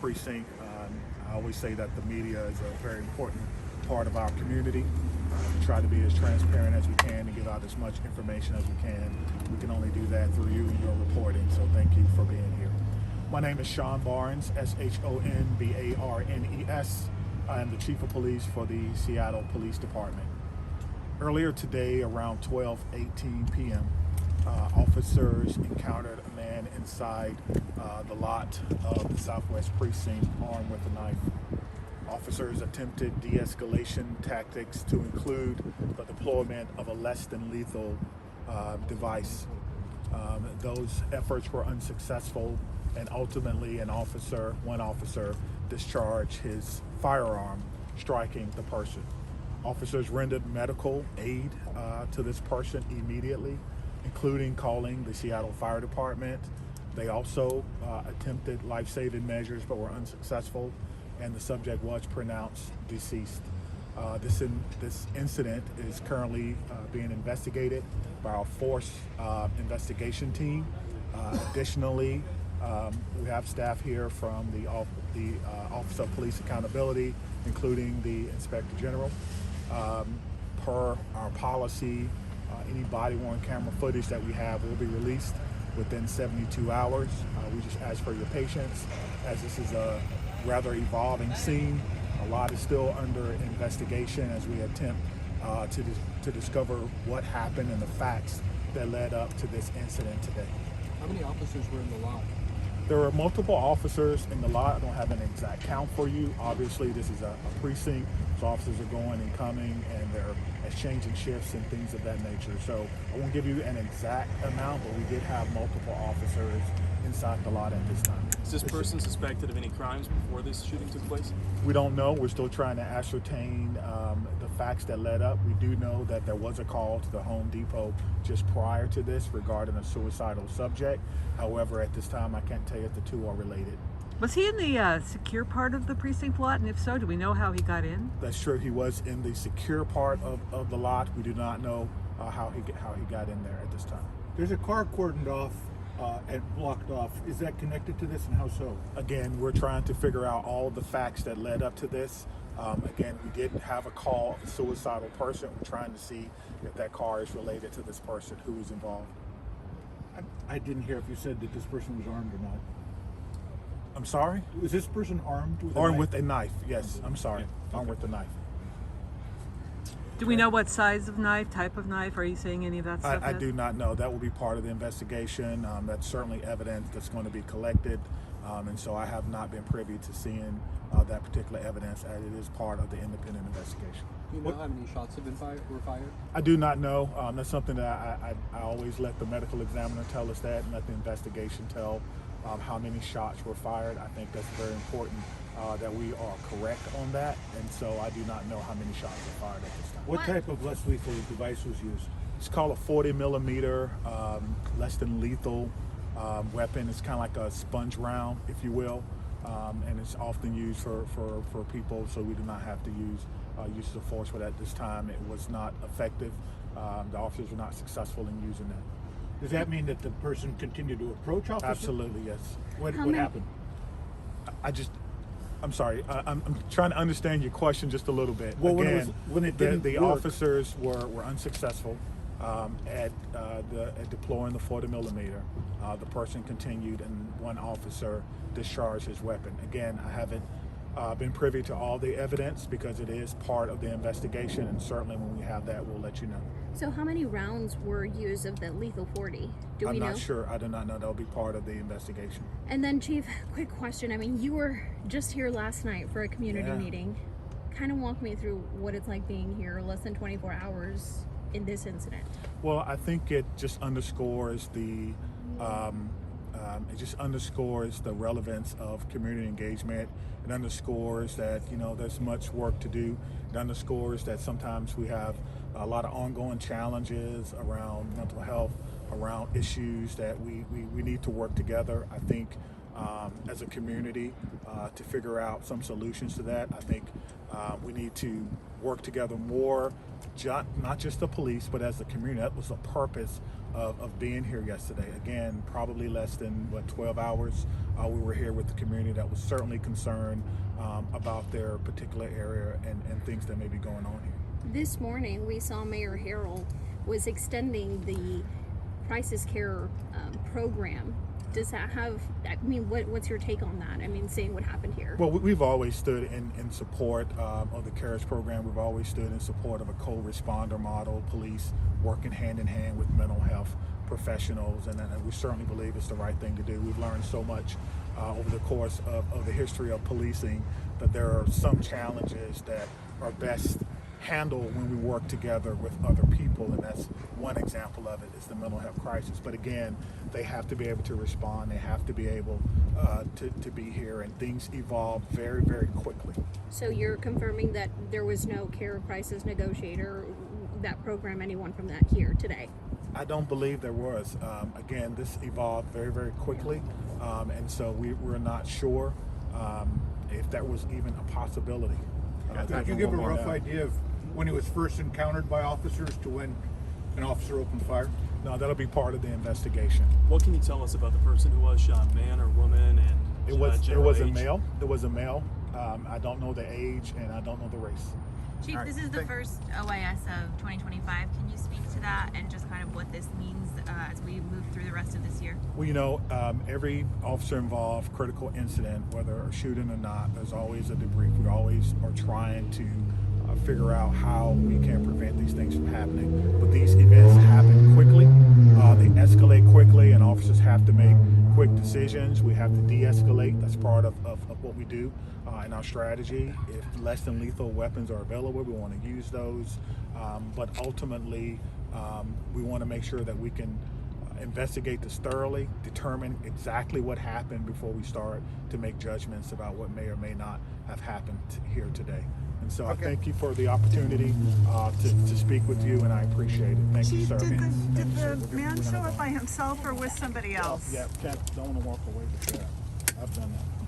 Precinct. I always say that the media is a very important part of our community. We try to be as transparent as we can and give out as much information as we can. We can only do that through you and your reporting, so thank you for being here. My name is Shon Barnes, S-H-O-N-B-A-R-N-E-S. I am the Chief of Police for the Seattle Police Department. Earlier today, around 12:18 p.m., officers encountered a man inside the lot of the Southwest Precinct armed with a knife. Officers attempted de-escalation tactics to include the deployment of a less than lethal device. Those efforts were unsuccessful, and ultimately one officer discharged his firearm, striking the person. Officers rendered medical aid to this person immediately, including calling the Seattle Fire Department. They also attempted life-saving measures but were unsuccessful, and the subject was pronounced deceased. This incident is currently being investigated by our force investigation team. Additionally, we have staff here from the Office of Police Accountability, including the Inspector General. Per our policy, any body-worn camera footage that we have will be released within 72 hours. We just ask for your patience, as this is a rather evolving scene. A lot is still under investigation as we attempt to discover what happened and the facts that led up to this incident today. How many officers were in the lot? There were multiple officers in the lot. I don't have an exact count for you. Obviously, this is a precinct, so officers are going and coming, and they're exchanging shifts and things of that nature. So I won't give you an exact amount, but we did have multiple officers inside the lot at this time. Is this person suspected of any crimes before this shooting took place? We don't know. We're still trying to ascertain the facts that led up. We do know that there was a call to the Home Depot just prior to this regarding a suicidal subject. However, at this time, I can't tell you if the two are related. Was he in the secure part of the precinct lot? And if so, do we know how he got in? That's true. He was in the secure part of the lot. We do not know how he got in there at this time. There's a car cordoned off and blocked off. Is that connected to this, and how so? Again, we're trying to figure out all the facts that led up to this. Again, we did have a call of a suicidal person. We're trying to see if that car is related to this person who was involved. I didn't hear if you said that this person was armed or not. I'm sorry? Was this person armed with a Armed knife? with a knife, yes. I'm sorry. Yeah. Armed with a knife. Do we know what size of knife, type of knife? Are you saying any of that stuff? I do not know. That will be part of the investigation. That's certainly evidence that's going to be collected. And so I have not been privy to seeing that particular evidence, as it is part of the independent investigation. Do you know how many shots were fired? I do not know. That's something that I always let the medical examiner tell us that, and let the investigation tell how many shots were fired. I think that's very important that we are correct on that, and so I do not know how many shots were fired at this time. What type of less lethal device was used? It's called a 40 millimeter less than lethal weapon. It's kind of like a sponge round, if you will, and it's often used for people, so we do not have to use uses of force, but at this time it was not effective. The officers were not successful in using that. Does that mean that the person continued to approach officers? Absolutely, yes. What happened? I'm sorry. I'm trying to understand your question just a little bit. Well, Again, when it didn't the work. officers were unsuccessful at deploying the 40 millimeter. The person continued, and one officer discharged his weapon. Again, I haven't been privy to all the evidence because it is part of the investigation, and certainly when we have that, we'll let you know. So how many rounds were used of the lethal 40? Do we know? I'm not sure. I do not know. That'll be part of the investigation. And then, Chief, quick question. I mean, you were just here last night for a community meeting. Kind of walk me through what it's like being here less than 24 hours in this incident. Well, I think it just underscores the relevance of community engagement. It underscores that there's much work to do. It underscores that sometimes we have a lot of ongoing challenges around mental health, around issues that we need to work together. I think as a community to figure out some solutions to that. I think we need to work together more, not just the police, but as a community. That was the purpose of being here yesterday. Again, probably less than 12 hours. We were here with the community that was certainly concerned about their particular area and things that may be going on here. This morning, we saw Mayor Harrell was extending the Crisis Care program. Does that have, I mean, what's your take on that? I mean, seeing what happened here. Well, we've always stood in support of the CARES program. We've always stood in support of a co-responder model, police working hand in hand with mental health professionals, and we certainly believe it's the right thing to do. We've learned so much over the course of the history of policing that there are some challenges that are best handled when we work together with other people, and that's one example of it is the mental health crisis. But again, they have to be able to respond. They have to be able to be here, and things evolve very, very quickly. So you're confirming that there was no care crisis negotiator, that program, anyone from that here today? I don't believe there was. Again, this evolved very, very quickly, and so we're not sure if that was even a possibility. Could you give a rough idea of when he was first encountered by officers to when an officer opened fire? No, that'll be part of the investigation. What can you tell us about the person who was shot, man or woman, and It was general a age? male. It was a male. I don't know the age and I don't know the race. Chief, All right, this is the thank- first OIS of 2025. Can you speak to that and just kind of what this means as we move through the rest of this year? Well, you know, every officer involved critical incident, whether a shooting or not, there's always a debrief. We always are trying to figure out how we can prevent these things from happening. But these events happen quickly. They escalate quickly, and officers have to make quick decisions. We have to de-escalate. That's part of what we do in our strategy. If less than lethal weapons are available, we want to use those. But ultimately, we want to make sure that we can investigate this thoroughly, determine exactly what happened before we start to make judgments about what may or may not have happened here today. And so I thank you for the opportunity to speak with you, and I appreciate it. Thank you, Chief, sir. did the man show up by himself or with somebody else? Yeah, don't want to walk away with that. I've done that.